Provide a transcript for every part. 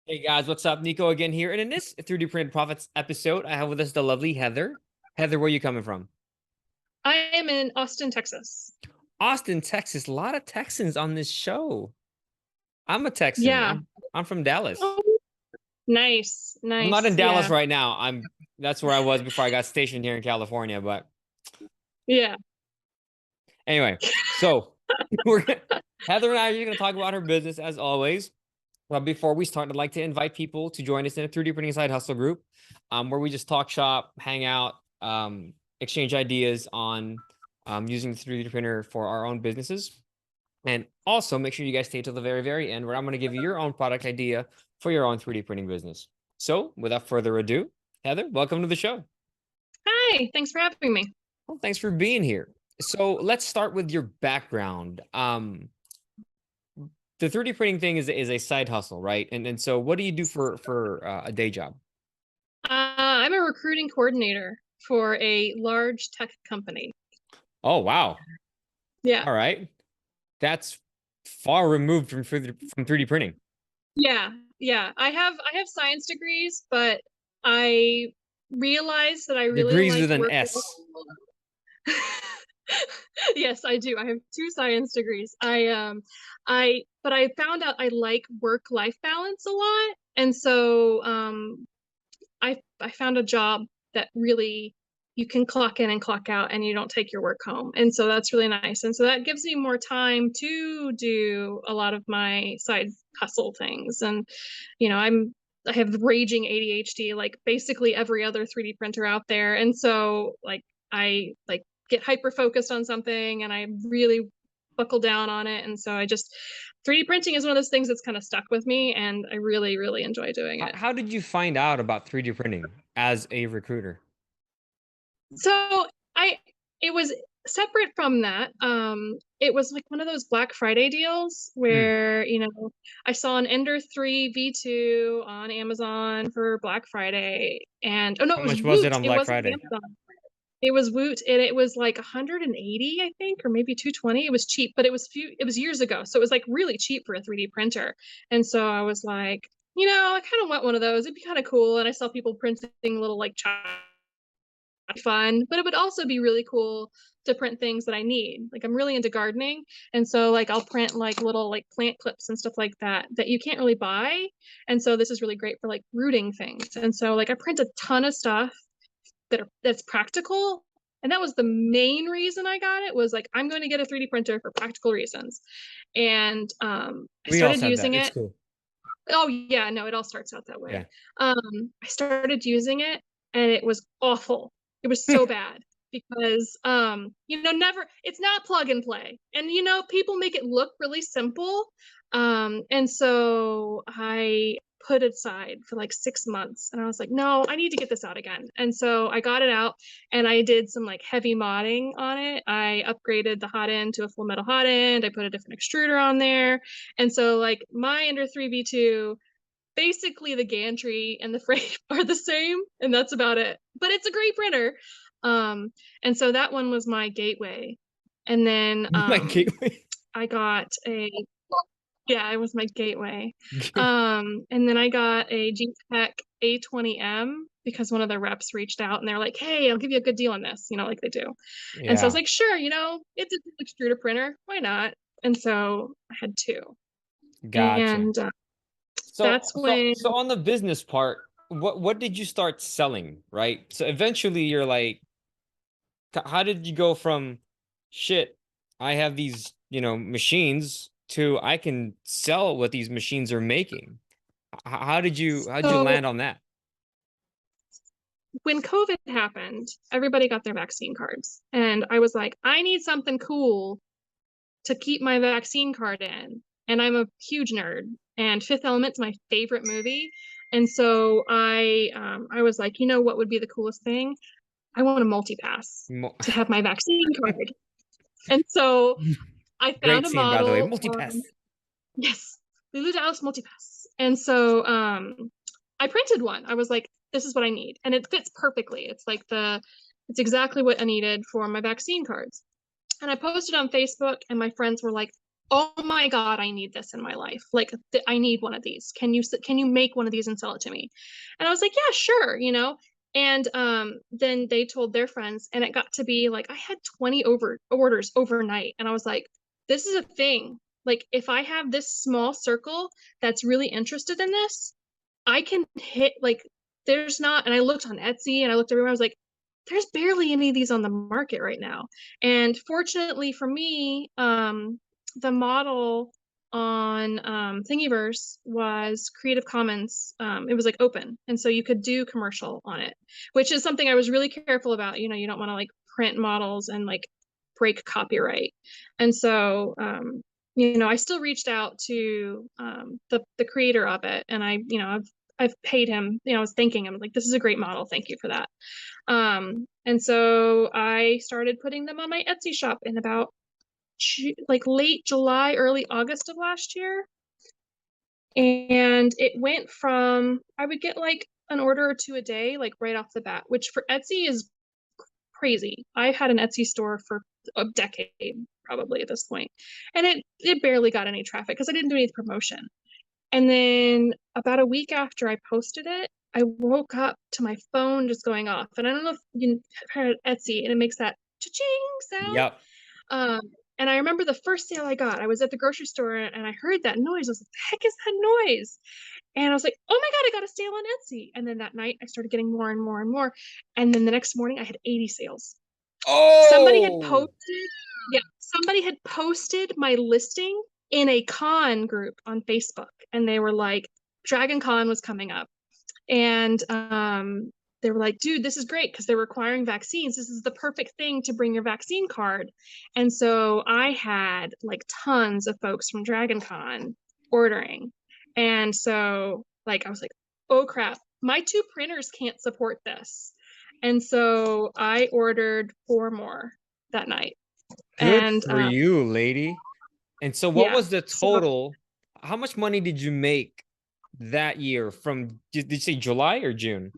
Hey guys, what's up? Nico again here. And in this 3D Printed Profits episode, I have with us the lovely Heather. Heather, where are you coming from? I am in Austin, Texas. Austin, Texas. A lot of Texans on this show. I'm a Texan. Yeah. I'm from Dallas. Oh, nice, I'm not nice. in Dallas Yeah, right now. That's where I was before I got stationed here in California. But yeah. anyway, so we're gonna, Heather and I are gonna talk about her business as always. But before we start, I'd like to invite people to join us in a 3D printing side hustle group, where we just talk shop, hang out, exchange ideas on using the 3D printer for our own businesses. And also make sure you guys stay till the very, very end, where I'm going to give you your own product idea for your own 3D printing business. So without further ado, Heather, welcome to the show. Hi, thanks for having me. Well, thanks for being here. So let's start with your background. The 3D printing thing is a side hustle, right? And so what do you do for a day job? I'm a recruiting coordinator for a large tech company. Oh, wow. Yeah, All right. That's far removed from 3D printing. yeah, yeah. I have science degrees, but I realized that I really Degrees like with an work. S. Yes, I do. I have two science degrees. But I found out I like work-life balance a lot. And so I found a job that really you can clock in and clock out and you don't take your work home. And so that's really nice. And so that gives me more time to do a lot of my side hustle things. And I have raging ADHD, like basically every other 3D printer out there. And so I like get hyper focused on something and I really buckle down on it. And so 3D printing is one of those things that's kind of stuck with me and I really, really enjoy doing it. How did you find out about 3D printing as a recruiter? So I it was separate from that. It was like one of those Black Friday deals Hmm. where, I saw an Ender 3 V2 on Amazon for Black Friday. And oh no, How it was much was it Woot. on It Black wasn't Friday? Amazon. It was Woot and it was like 180, I think, or maybe 220. It was cheap, but it was years ago. So it was like really cheap for a 3D printer. And so I was like, I kind of want one of those. It'd be kind of cool. And I saw people printing little like fun, but it would also be really cool to print things that I need. Like I'm really into gardening, and so like I'll print like little like plant clips and stuff like that you can't really buy. And so this is really great for like rooting things. And so like I print a ton of stuff that's practical. And that was the main reason I got it was like I'm going to get a 3D printer for practical reasons. And I We started also have that. using It's it. cool. Oh yeah, no, it all starts out that way. Yeah. I started using it and it was awful. It was so bad because never it's not plug and play. And people make it look really simple. And so I put it aside for like 6 months and I was like, no, I need to get this out again. And so I got it out and I did some like heavy modding on it. I upgraded the hot end to a full metal hot end. I put a different extruder on there. And so like my Ender 3v2, basically the gantry and the frame are the same, and that's about it. But it's a great printer. And so that one was my gateway. And then My gateway. I got a yeah, it was my gateway. And then I got a G-Tech A20M because one of the reps reached out and they're like, "Hey, I'll give you a good deal on this," like they do. And so I was Yeah. like, "Sure, it's an extruder printer. Why not?" And so I had two. Gotcha. And So that's so when so on the business part, what did you start selling, right? So eventually you're like, how did you go from shit, I have these, machines to I can sell what these machines are making? How'd you so land on that? when COVID happened, everybody got their vaccine cards. And I was like, I need something cool to keep my vaccine card in. And I'm a huge nerd. And Fifth Element's my favorite movie. And so I was like, what would be the coolest thing? I want a multi-pass Mo- to have my vaccine card. And so I found Great a scene, by the way. model. Multipass. Yes, Lulu Dallas multi-pass. And so I printed one. I was like, this is what I need. And it fits perfectly. It's exactly what I needed for my vaccine cards. And I posted on Facebook and my friends were like, oh my God, I need this in my life. Like, I need one of these. Can you make one of these and sell it to me? And I was like, yeah, sure, you know. And then they told their friends, and it got to be like I had 20 over orders overnight, and I was like, this is a thing. Like, if I have this small circle that's really interested in this, I can hit like there's not, and I looked on Etsy and I looked everywhere. I was like, there's barely any of these on the market right now. And fortunately for me, the model on Thingiverse was Creative Commons. It was like open, and so you could do commercial on it, which is something I was really careful about. You know, you don't want to like print models and like break copyright. And so you know, I still reached out to the creator of it, and you know, I've paid him. You know, I was thanking him like, this is a great model. Thank you for that. And so I started putting them on my Etsy shop in about like late July, early August of last year. And it went from, I would get like an order or two a day, like right off the bat, which for Etsy is crazy. I had an Etsy store for a decade probably at this point, and it barely got any traffic because I didn't do any promotion. And then about a week after I posted it, I woke up to my phone just going off. And I don't know if you heard Etsy, and it makes that cha-ching sound. Yep. Um, and I remember the first sale I got, I was at the grocery store and I heard that noise. I was like, the heck is that noise? And I was like, oh my God, I got a sale on Etsy. And then that night I started getting more and more and more. And then the next morning I had 80 sales. Somebody had Oh, posted, yeah, somebody had posted my listing in a con group on Facebook, and they were like, Dragon Con was coming up, and they were like, dude, this is great because they're requiring vaccines. This is the perfect thing to bring your vaccine card. And so I had like tons of folks from Dragon Con ordering, and so like I was like, oh crap, my two printers can't support this. And so I ordered 4 more that night. good And for you, lady. And so what yeah, was the so total? How much money did you make that year from, did you say July or June?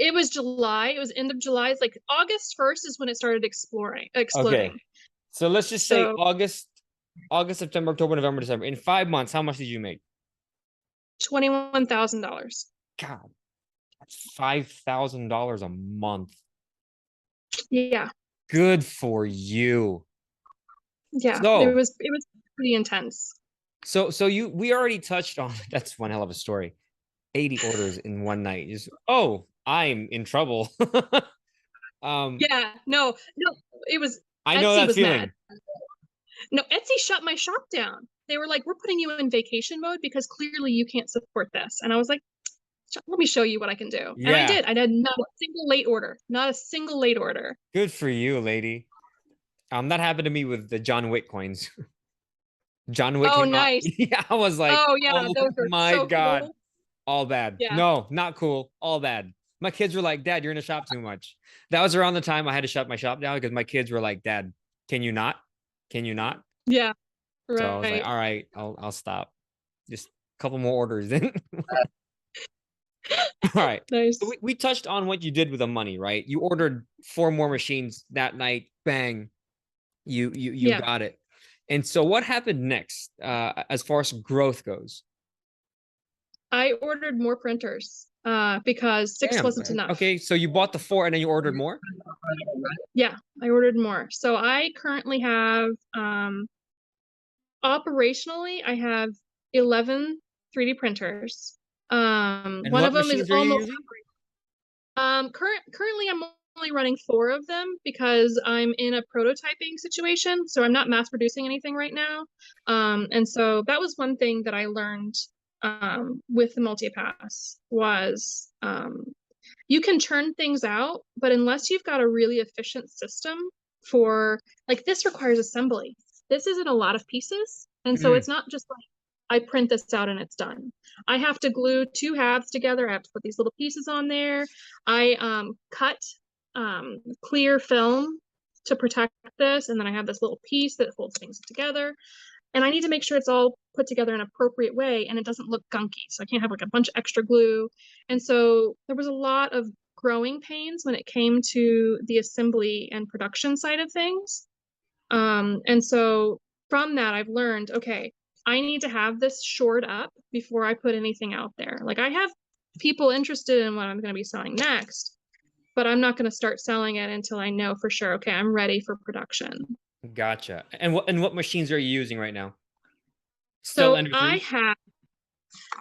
it was July. It was end of July. It's like August 1st is when it started Okay. exploding. So let's just say So August, September, October, November, December. In 5 months, how much did you make? $21,000. God, that's $5,000 a month. Yeah. Good for you. Yeah. So, It was pretty intense. we already touched on that's one hell of a story. 80 orders in one night. Just, oh, I'm in trouble. um, Yeah. No, no, it was I know Etsy that was mad. feeling. No, Etsy shut my shop down. They were like, we're putting you in vacation mode because clearly you can't support this. And I was like, let me show you what I can do. And I Yeah, did. I did not a single late order, not a single late order. good for you, lady. That happened to me with the John Wick coins. John Wick Oh, came out. nice. Yeah, I was like, Oh, yeah. oh Those are my so God. cool. All bad. Yeah. No, not cool. All bad. My kids were like, Dad, you're in the shop too much. That was around the time I had to shut my shop down because my kids were like, Dad, can you not? Can you not? Yeah. So I was like, Right. all right, I'll stop. Just a couple more orders then. All right. So Nice. we touched on what you did with the money, right? You ordered 4 more machines that night. Bang, you Yeah. got it. And so what happened next, as far as growth goes? I ordered more printers because 6 Damn. wasn't enough. Okay, so you bought the 4 and then you ordered more? Yeah, I ordered more. So I currently have operationally I have 11 3D printers. And One what of them is machines are you almost using? currently I'm only running 4 of them because I'm in a prototyping situation, so I'm not mass producing anything right now. And so that was one thing that I learned with the multipass was you can churn things out, but unless you've got a really efficient system for like this requires assembly. This isn't a lot of pieces. And so Mm. it's not just like I print this out and it's done. I have to glue 2 halves together. I have to put these little pieces on there. I cut clear film to protect this, and then I have this little piece that holds things together. And I need to make sure it's all put together in an appropriate way and it doesn't look gunky. So I can't have like a bunch of extra glue. And so there was a lot of growing pains when it came to the assembly and production side of things. And so from that, I've learned, okay, I need to have this shored up before I put anything out there. Like I have people interested in what I'm going to be selling next, but I'm not going to start selling it until I know for sure, okay, I'm ready for production. Gotcha. And what machines are you using right now? Still So Ender 3s?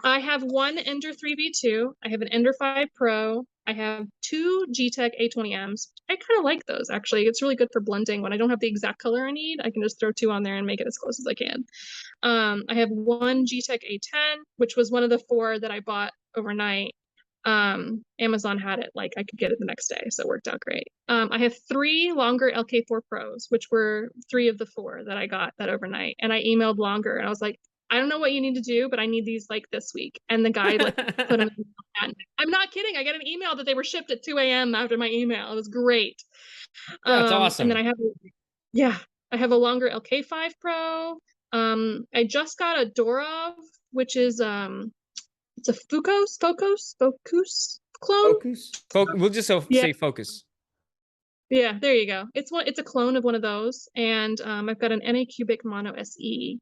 I have one Ender 3V2. I have an Ender 5 Pro. I have two G-Tech A20Ms. I kind of like those actually. It's really good for blending. When I don't have the exact color I need, I can just throw two on there and make it as close as I can. I have one G-Tech A10, which was one of the four that I bought overnight. Amazon had it, like I could get it the next day, so it worked out great. I have three Longer LK4 Pros, which were three of the four that I got that overnight. And I emailed Longer and I was like, I don't know what you need to do, but I need these like this week. And the guy like put them in. I'm not kidding. I got an email that they were shipped at 2 a.m. after my email. It was great. That's And then awesome. I have a Longer LK5 Pro. I just got a Dorov, which is it's a Focus clone. We'll just Yeah, say focus. yeah, there you go. It's a clone of one of those. And I've got an NA Cubic Mono SE.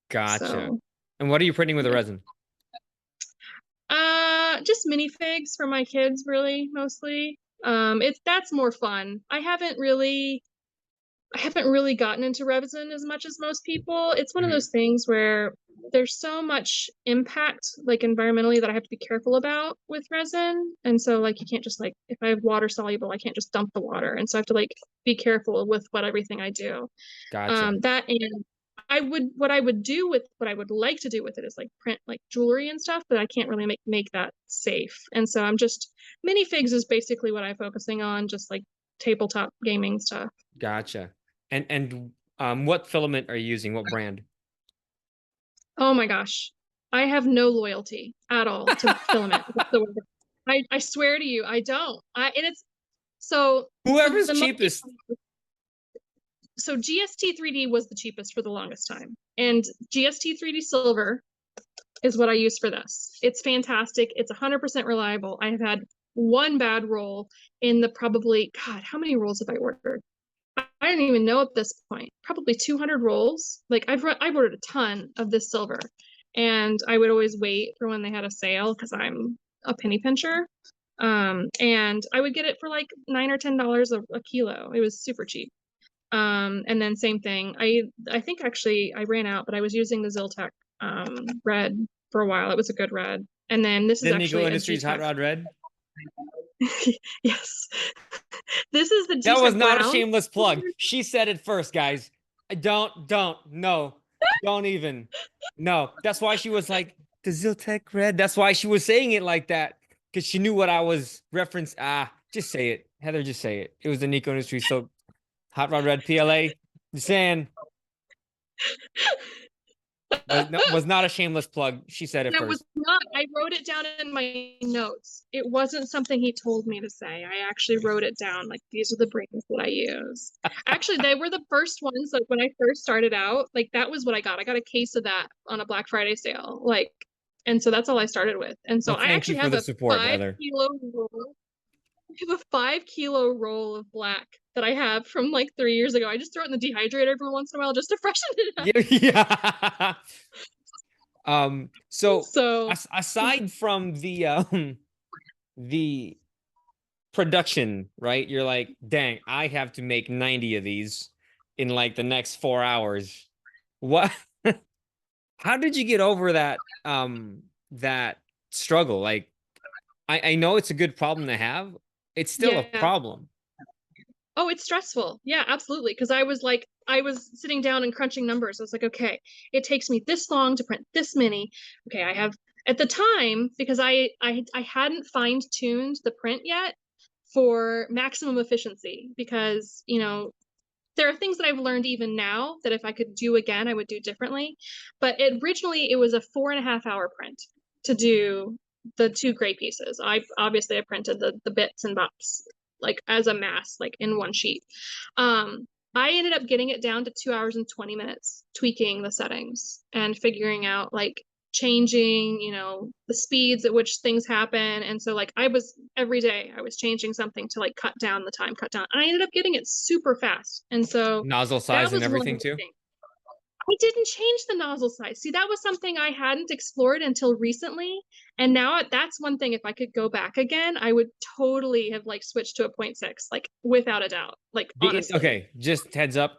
Gotcha. So And what are you printing with the yeah. resin? Just minifigs for my kids, really, mostly. That's more fun. I haven't really gotten into resin as much as most people. It's one of Mhm. those things where there's so much impact, like environmentally, that I have to be careful about with resin. And so, like, you can't just like, if I have water soluble, I can't just dump the water. And so I have to like be careful with everything I do. Gotcha. That and what I would do with what I would like to do with it is like print like jewelry and stuff, but I can't really make that safe. And so I'm just minifigs is basically what I'm focusing on, just like tabletop gaming stuff. Gotcha. And what filament are you using? What brand? Oh my gosh. I have no loyalty at all to Filament whatsoever. I swear to you, I don't. And it's so Whoever's the most cheapest. so GST 3D was the cheapest for the longest time. And GST 3D Silver is what I use for this. It's fantastic. It's 100% reliable. I have had one bad roll in the probably, God, how many rolls have I ordered? I don't even know at this point. Probably 200 rolls. Like I've ordered a ton of this silver, and I would always wait for when they had a sale because I'm a penny pincher. And I would get it for like $9 or $10 a kilo. It was super cheap. And then same thing. I think actually I ran out, but I was using the Ziltech red for a while. It was a good red. And then this is The Nico actually a Industries Hot G-Tech. Rod Red. Yes. This is the That was G-Tech not a brown. shameless plug. She said it first, guys. No. Don't even. No. That's why she was like, the Ziltech Red. That's why she was saying it like that. Because she knew what I was referenced. Just say it. Heather, just say it. It was the Nico Industries. So Hot Rod Red PLA. Just saying. Was not a shameless plug. She said it That was first. not, I wrote it down in my notes. It wasn't something he told me to say. I actually wrote it down. Like, these are the brands that I use. Actually, they were the first ones, like, when I first started out, like, that was what I got. I got a case of that on a Black Friday sale. Like, and so that's all I started with. And so Well, I thank you actually for have the a support, five Heather. kilo roll. I have a 5 kilo roll of black that I have from like 3 years ago. I just throw it in the dehydrator every once in a while just to freshen it up. Yeah. So So aside from the production, right? You're like, dang, I have to make 90 of these in like the next 4 hours. What how did you get over that struggle? Like I know it's a good problem to have. It's still a yeah. problem. Oh, it's stressful. Yeah, absolutely. Because I was sitting down and crunching numbers. I was like, okay, it takes me this long to print this many. Okay, I have at the time because I hadn't fine-tuned the print yet for maximum efficiency because, there are things that I've learned even now that if I could do again, I would do differently. But originally it was a 4.5 hour print to do the two gray pieces. I printed the bits and bops like as a mass, like in one sheet. I ended up getting it down to 2 hours and 20 minutes, tweaking the settings and figuring out like changing, the speeds at which things happen. And so like every day I was changing something to like cut down the time, cut down. And I ended up getting it super fast. And so Nozzle that size and was one of everything the too. things. I didn't change the nozzle size. See, that was something I hadn't explored until recently. And now that's one thing, if I could go back again, I would totally have like switched to a 0.6, like without a doubt, like honestly. Okay, just heads up.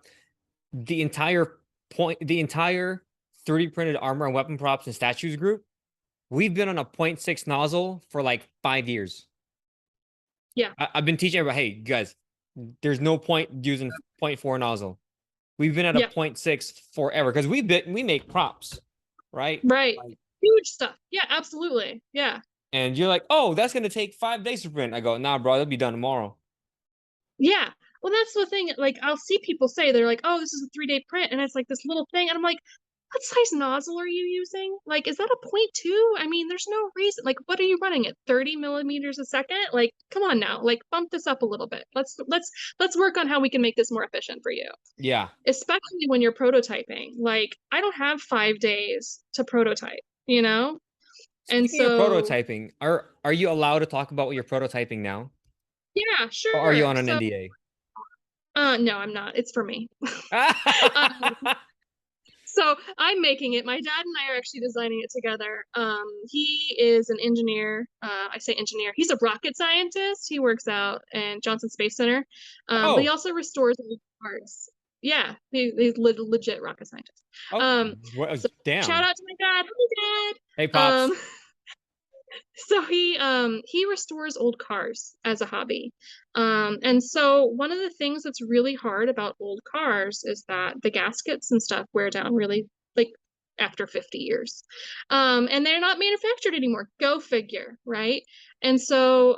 The entire 3D printed armor and weapon props and statues group, we've been on a 0.6 nozzle for like 5 years. Yeah. I've been teaching everybody, hey, guys, there's no point using 0.4 nozzle. We've been at a Yeah. 0.6 forever because we make props, right? Right. Like, Huge stuff. Yeah, absolutely. Yeah. and you're like, oh, that's gonna take 5 days to print. I go, nah, bro, that'll be done tomorrow. Yeah. Well, that's the thing. Like, I'll see people say they're like, "Oh, this is a 3-day print," and it's like this little thing, and I'm like, "What size nozzle are you using? Like, is that a 0.2? I mean, there's no reason. Like, what are you running at 30 millimeters a second? Like, come on now. Like, bump this up a little bit. Let's work on how we can make this more efficient for you, Yeah. especially when you're prototyping. Like, I don't have 5 days to prototype, you know, and Speaking of so prototyping, are you allowed to talk about what you're prototyping now? yeah, Or are you sure. on an So, NDA? no, I'm not. It's for me. um, So I'm making it. My dad and I are actually designing it together. He is an engineer. I say engineer. He's a rocket scientist. He works out in Johnson Space Center, but he Oh, also restores old parts. Yeah, he's legit rocket scientist. oh, Um, well, so shout damn. out to my dad. Hi, Hey, Dad. pops. So he restores old cars as a hobby. And so one of the things that's really hard about old cars is that the gaskets and stuff wear down really, like, after 50 years. And they're not manufactured anymore. Go figure, right? And so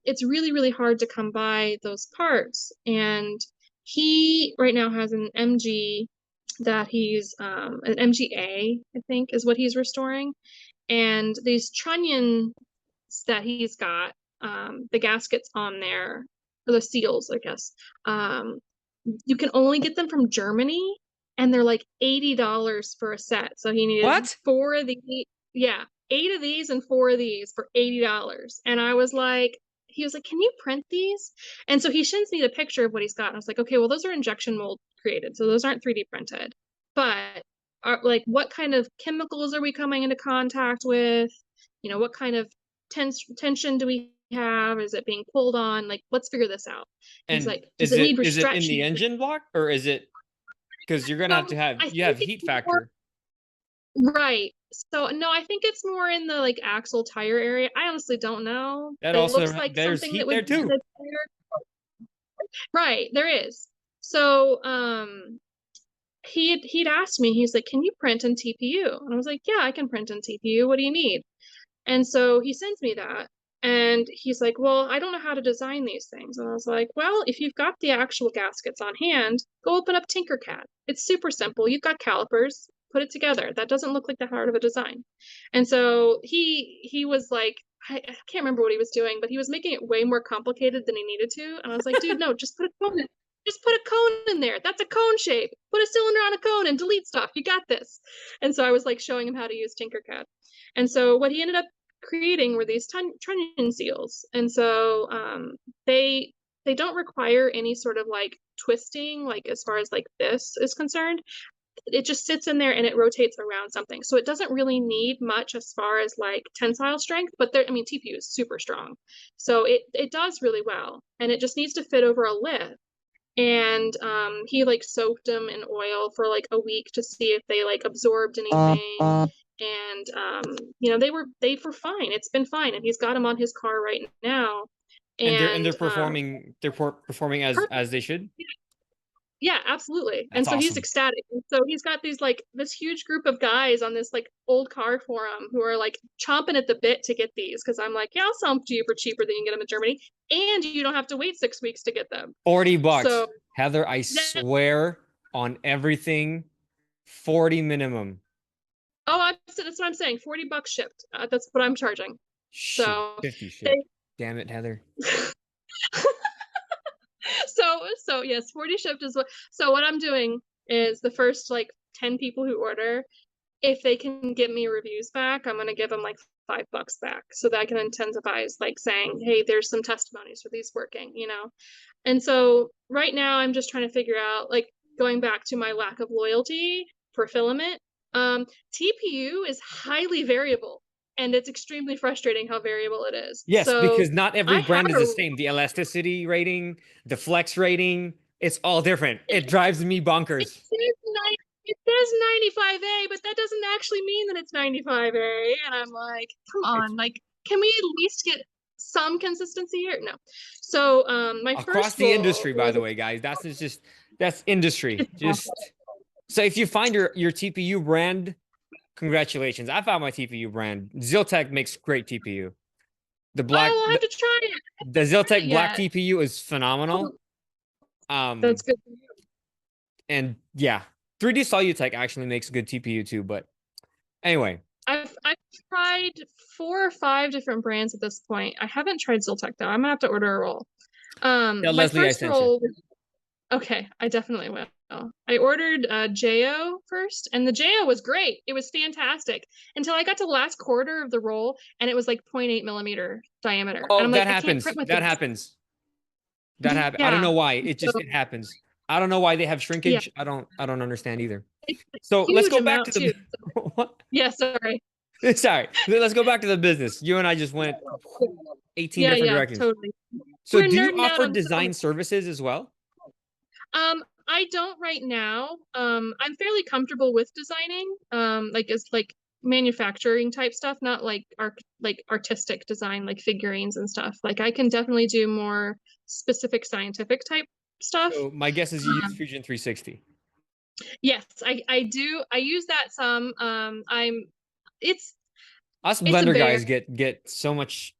it's really, really hard to come by those parts. And he right now has an MG that he's an MGA, I think, is what he's restoring. And these trunnions that he's got, the gaskets on there, or the seals, I guess, um, you can only get them from Germany, and they're like $80 for a set. So he needed What? 4 of the, yeah, 8 of these and 4 of these for $80. And I was like, he was like, "Can you print these?" And so he sends me the picture of what he's got. And I was like, "Okay, well, those are injection mold created, so those aren't 3D printed. But are like, what kind of chemicals are we coming into contact with? What kind of tension do we have? Is it being pulled on? Like, let's figure this out." He's And like, "Does it need is it in the stretching?" engine block or is it because you're gonna So I you have think it's heat more factor. right. So no, I think it's more in the like axle tire area. I honestly don't know. That It looks also like there's something that heat would there be in too. the tire. Right, there is. So he'd asked me, he's like, "Can you print in TPU?" And I was like, "Yeah, I can print in TPU. What do you need?" And so he sends me that. And he's like, "Well, I don't know how to design these things." And I was like, "Well, if you've got the actual gaskets on hand, go open up Tinkercad. It's super simple. You've got calipers, put it together. That doesn't look like the heart of a design." And so he was like, I can't remember what he was doing, but he was making it way more complicated than he needed to. And I was like, "Dude, no, just put a cone in. Just put a cone in there. That's a cone shape. Put a cylinder on a cone and delete stuff. You got this." And so I was like showing him how to use Tinkercad. And so what he ended up creating were these trunnion seals. And so they don't require any sort of like twisting, like as far as like this is concerned. It just sits in there and it rotates around something. So it doesn't really need much as far as like tensile strength, but there, I mean, TPU is super strong. So it does really well. And it just needs to fit over a lid. And he like soaked them in oil for like a week to see if they like absorbed anything. And they were fine. It's been fine. And he's got them on his car right now. And And they're performing perfect. as they should. Yeah, absolutely. And That's so he's awesome. ecstatic. And so he's got these like this huge group of guys on this like old car forum who are like chomping at the bit to get these, because I'm like, "Yeah, I'll sell them to you for cheaper than you can get them in Germany, and you don't have to wait 6 weeks to get them." 40 bucks. So Heather, I that, swear on everything, 40 minimum. that's what I'm saying. $40 shipped. That's what I'm charging. Shoot, So 50 they ship. Damn it, Heather. so yes, 40 shipped is what. So what I'm doing is the first like 10 people who order, if they can get me reviews back, I'm gonna give them like $5 back, so that I can incentivize like saying, "Hey, there's some testimonies for these working." And so right now I'm just trying to figure out, like, going back to my lack of loyalty, for Filament. TPU is highly variable, and it's extremely frustrating how variable it is. Yes, So because not every I had brand is a the same. The elasticity rating, the flex rating, it's all different. It drives me it bonkers. says it says 95A, but that doesn't actually mean that it's 95A. And I'm like, come It's on, like, can we at least get some consistency here? No. So my across first the role industry, by was the way, guys. That's industry. it's awful. Just so if you find your TPU brand, congratulations. I found my TPU brand. Ziltech makes great TPU. The black Oh, I'll have to try it. I the haven't tried it Ziltech black yet. TPU is Oh, phenomenal. that's good. And yeah, 3D Solutech actually makes good TPU too. But anyway, I've tried 4 or 5 different brands at this point. I haven't tried Zoltec though. I'm gonna have to order a roll. tell My Leslie I first sent you. roll. Okay, I definitely will. I ordered Jo first, and the Jo was great. It was fantastic until I got to the last quarter of the roll, and it was like 0.8 millimeter diameter, and Oh, I'm that like, I can't happens. print with That this. happens. That happens. I don't Yeah, know why. so It happens. I don't know why they have yeah, shrinkage. I don't understand either. it's a So let's huge go back to amount too. the what? Yeah, sorry. Sorry. Let's go back to the business. You and I just went 18 Yeah, different yeah, directions. totally. So We're do you nerding out offer on design services as well? I don't right now. I'm fairly comfortable with designing, like as like manufacturing type stuff, not like artistic design, like figurines and stuff. Like I can definitely do more specific scientific type stuff. So my guess is you use Um, Fusion 360. yes, I do. I use that some. It's Us it's a Blender very guys get so much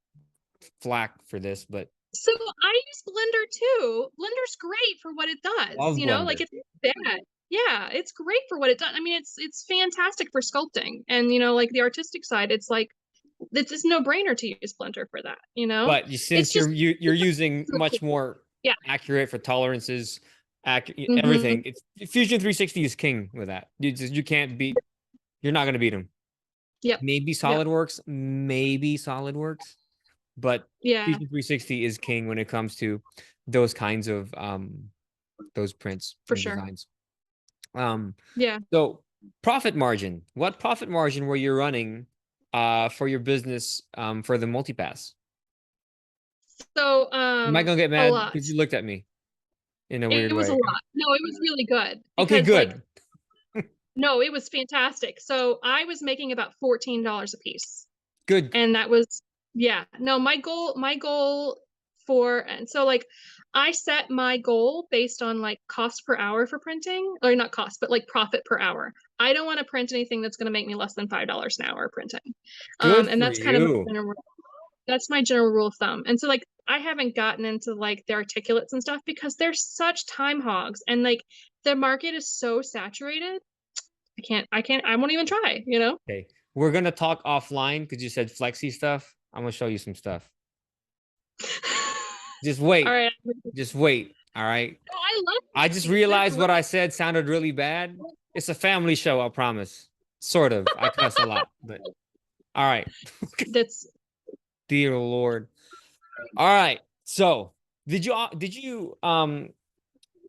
flack for this, but So I use Blender too. Blender's great for what it does, love you know, like Blender. it's bad. Yeah, it's great for what it does. I mean, it's fantastic for sculpting. And you know, like the artistic side, it's like it's just no brainer to use Blender for that, you know? But It's since just you're using much more yeah. accurate for tolerances, Hmm. everything, it's Fusion 360 is king with that. You can't beat. You're not gonna beat him. Yep. Yep. Maybe SolidWorks, but Yeah, Fusion 360 is king when it comes to those kinds of those prints for and sure. designs. Um, Yeah. so profit margin. What profit margin were you running for your business for the multipass? So Am I gonna get a mad lot. because you looked at me in a weird It was a way? lot. No, it was really good Okay, because like good. no, it was fantastic. So I was making about $14 a piece. Good. And that was yeah, no, my goal for and so like I set my goal based on like cost per hour for printing, or not cost, but like profit per hour. I don't want to print anything that's going to make me less than $5 an hour printing. Good And for that's kind of you. that's my general rule of thumb. And so like I haven't gotten into like the articulates and stuff because they're such time hogs, and like the market is so saturated. I won't even try, you know? Okay. We're gonna talk offline because you said flexi stuff. I'm gonna show you some stuff. Just All wait. right. Just wait. All right. No, I love I just Flexi. They're realized what I great. said sounded really bad. It's a family show, I promise. Sort of. I cuss a lot, but all right. That's Dear Lord. All right. So, did you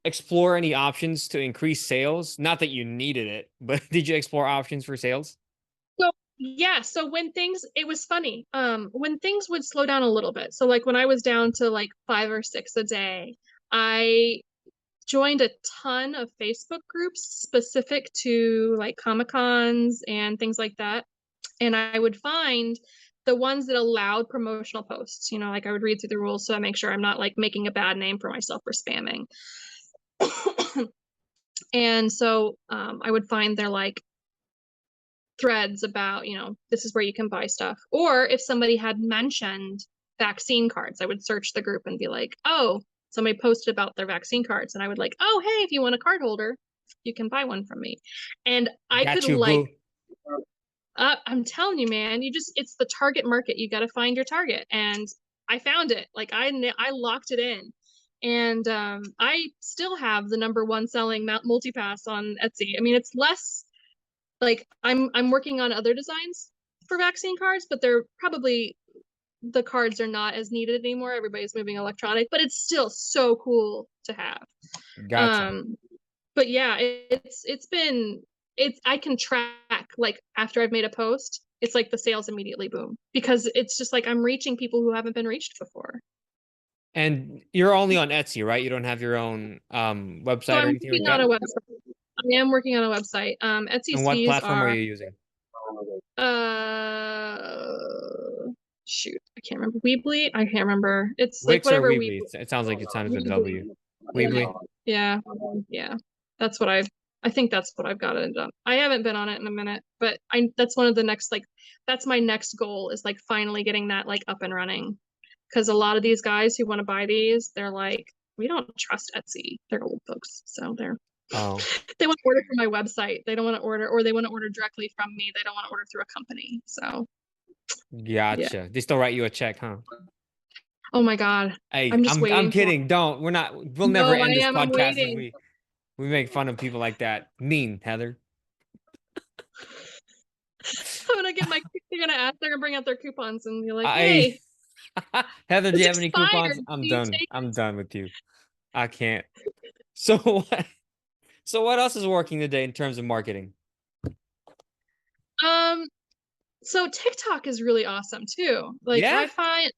explore any options to increase sales? Not that you needed it, but did you explore options for sales? so yeah, so when things it was funny. When things would slow down a little bit. So like when I was down to like 5 or 6 a day, I joined a ton of Facebook groups specific to like Comic Cons and things like that. And I would find the ones that allowed promotional posts. You know, like I would read through the rules so I make sure I'm not like making a bad name for myself for spamming. And so I would find their like threads about, you know, this is where you can buy stuff. Or if somebody had mentioned vaccine cards, I would search the group and be like, oh, somebody posted about their vaccine cards. And I would like, oh, hey, if you want a card holder, you can buy one from me. And I could Got you, like, boo. I'm telling you, man, it's the target market. You got to find your target. And I found it. Like I locked it in. And I still have the #1 selling multipass on Etsy. I mean, it's less like I'm working on other designs for vaccine cards, but they're probably the cards are not as needed anymore. Everybody's moving electronic, but it's still so cool to have. Gotcha. Um, but yeah, it's been I can track, like, after I've made a post, it's like the sales immediately boom because it's just like I'm reaching people who haven't been reached before. And you're only on Etsy, right? You don't have your own So website or I'm anything like working on that? a website. I am working on a website. And Etsy's what fees platform are are you using? uh shoot, I can't remember. Weebly? I can't remember. It's like Wix or whatever Weebly? Weebly. It sounds like it sounded with a Weebly. W. Weebly? Yeah. Yeah. That's what I think that's what I've got it done. I haven't been on it in a minute, but that's one of the next, like, that's my next goal is like finally getting that like up and running. Because a lot of these guys who want to buy these, they're like, we don't trust Etsy. They're old folks. So Oh, they want to order from my website. They don't want to order, or they want to order directly from me. They don't want to order through a company. So yeah. gotcha. They still write you a check, huh? Oh my God. Hey, I'm just I'm waiting for it. kidding. Don't. We're not. We'll never No, I end this am. I'm podcast if waiting. we make fun of people like that. Mean, Heather. I'm gonna get my, they're gonna bring out their coupons and be like, I hey, Heather, do it's you have any expired. coupons? Do I'm you done. take I'm it? done with you. I can't. So what? So what else is working today in terms of marketing? Um, so TikTok is really awesome too. Like Yeah, I find,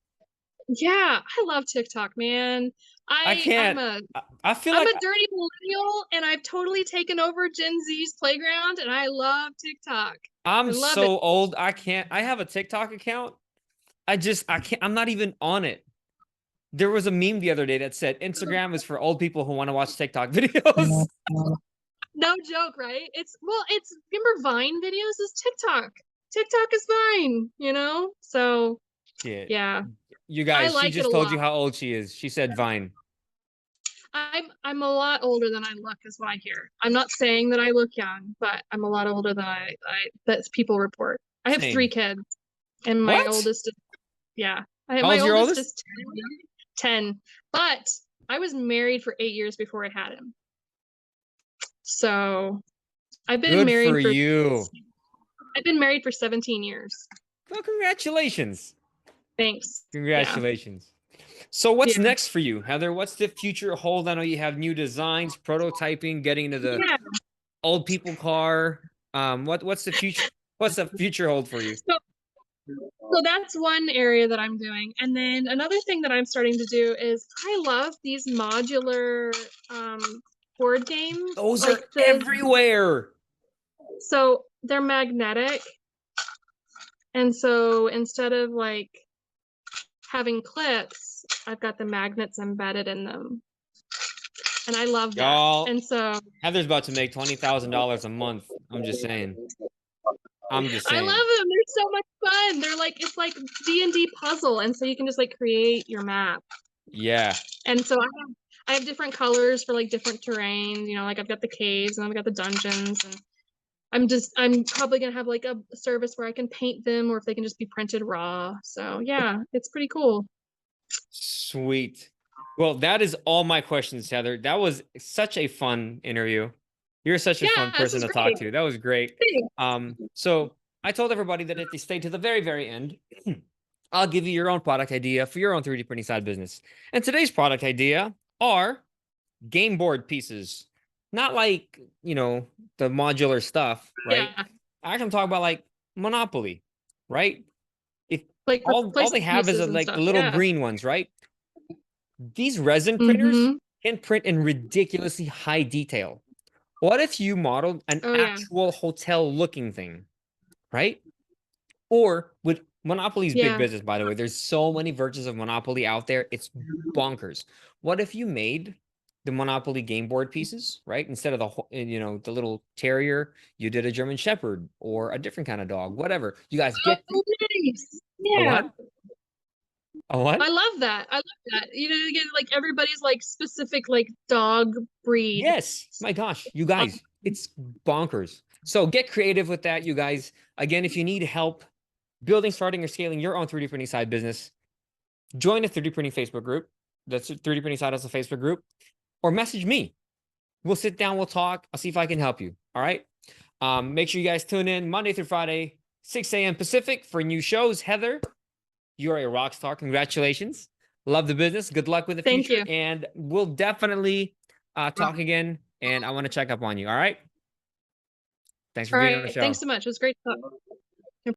yeah, I love TikTok, man. I I I'm can't. a I feel I'm like a dirty millennial and I've totally taken over Gen Z's playground and I love TikTok. I I'm love it. so old. I can't. I have a TikTok account. I can't. I'm not even on it. There was a meme the other day that said Instagram is for old people who want to watch TikTok videos. No joke, right? It's remember Vine videos is TikTok. TikTok is Vine, you know? So, Shit. yeah. You I guys, she like it a just told you lot. how old she is. She said Vine. I'm a lot older than I look, is what I hear. I'm not saying that I look young, but I'm a lot older than I that people report. I have three Same. kids, and my What? oldest is, yeah. How My old's your oldest oldest? is 10. But I was married for 8 years before I had him. So I've been Good for married for you. I've been married for 17 years. Well, congratulations. Thanks. Yeah. Congratulations. So what's Yeah. next for you, Heather? What's the future hold? I know you have new designs, prototyping, getting into the Yeah. old people car. What's the future? What's the future hold for you? So that's one area that I'm doing. And then another thing that I'm starting to do is I love these modular um board games. Those are Like everywhere. so they're magnetic. And so instead of like having clips, I've got the magnets embedded in them. And I love that. Y'all, And so Heather's about to make $20,000 a month. I'm just saying. I'm just I love saying. them. They're so much fun. They're like it's like D&D puzzle. And so you can just like create your map. Yeah. And so I have different colors for like different terrain, you know, like I've got the caves and I've got the dungeons and I'm probably gonna have like a service where I can paint them or if they can just be printed raw. So yeah, it's pretty cool. Sweet. Well, that is all my questions, Heather. That was such a fun interview. You're such a fun Yeah, this person is to talk great. to. That was great. Thanks. So I told everybody that if they stay to the very, very end, I'll give you your own product idea for your own 3D printing side business. And today's product idea are game board pieces. Not like, the modular stuff, right? Yeah, I'm talking about like Monopoly, right? If like all they replacement have is pieces and like the stuff. little Yeah. green ones, right? These resin printers Mm-hmm. can print in ridiculously high detail. What if you modeled an Oh yeah. actual hotel looking thing, right? Or with Monopoly's big Yeah. business, by the way, there's so many versions of Monopoly out there. It's bonkers. What if you made the Monopoly game board pieces, right? Instead of the little terrier, you did a German Shepherd or a different kind of dog, whatever. You guys Oh, get nice. a Yeah. what? A what? I love that. I love that. You know, you get like everybody's like specific like dog breed. Yes. My gosh, you guys, it's bonkers. So get creative with that, you guys. Again, if you need help building, starting, or scaling your own 3D printing side business, join the 3D printing Facebook group. That's 3D printing side as a Facebook group, or message me. We'll sit down, we'll talk. I'll see if I can help you. All right. Make sure you guys tune in Monday through Friday, 6 a.m. Pacific for new shows. Heather, you're a rock star. Congratulations. Love the business. Good luck with the Thank future. you. And we'll definitely talk again. And I want to check up on you. All right. Thanks for All being on the right. Thanks show. so much. It was great to talk.